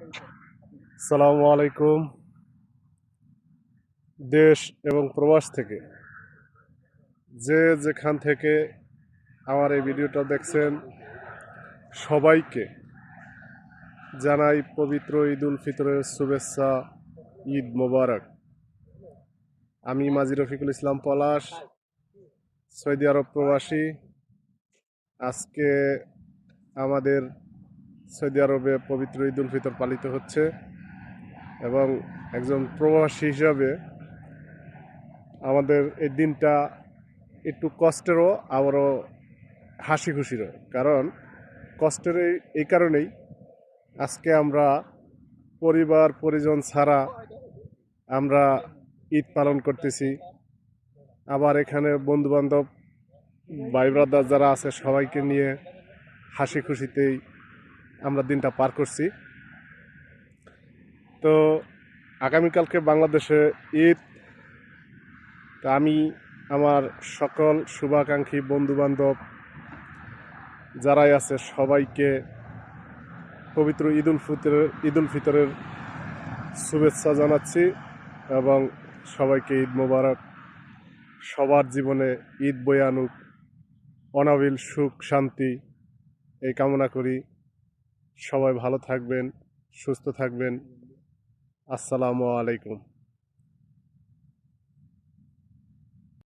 আসসালামু আলাইকুম। দেশ এবং প্রবাস থেকে যে যেখান থেকে আমার এই ভিডিওটা দেখছেন সবাইকে জানাই পবিত্র ঈদ উল ফিতরের শুভেচ্ছা। ঈদ মোবারক। আমি মাজি রফিকুল ইসলাম পলাশ, সৌদি আরব প্রবাসী। আজকে আমাদের সৌদি আরবে পবিত্র ঈদ উল ফিতর পালিত হচ্ছে এবং একজন প্রবাসী হিসাবে আমাদের এই দিনটা একটু কষ্টেরও আবারও হাসি খুশিরও। কারণ কষ্টের এই কারণেই আজকে আমরা পরিবার পরিজন ছাড়া আমরা ঈদ পালন করতেছি। আবার এখানে বন্ধু বান্ধব ভাই ব্রাদার যারা আছে সবাইকে নিয়ে হাসি খুশিতেই আমরা দিনটা পার করছি। তো আগামীকালকে বাংলাদেশে ঈদ। তা আমি আমার সকল শুভাকাঙ্ক্ষী বন্ধু বান্ধব যারাই আছে সবাইকে পবিত্র ঈদ উল ফিতরের শুভেচ্ছা জানাচ্ছি এবং সবাইকে ঈদ মোবারক। সবার জীবনে ঈদ বয়ে আনুক অনাবিল সুখ শান্তি, এই কামনা করি। সবাই ভালো থাকবেন, সুস্থ থাকবেন। আসসালামু আলাইকুম।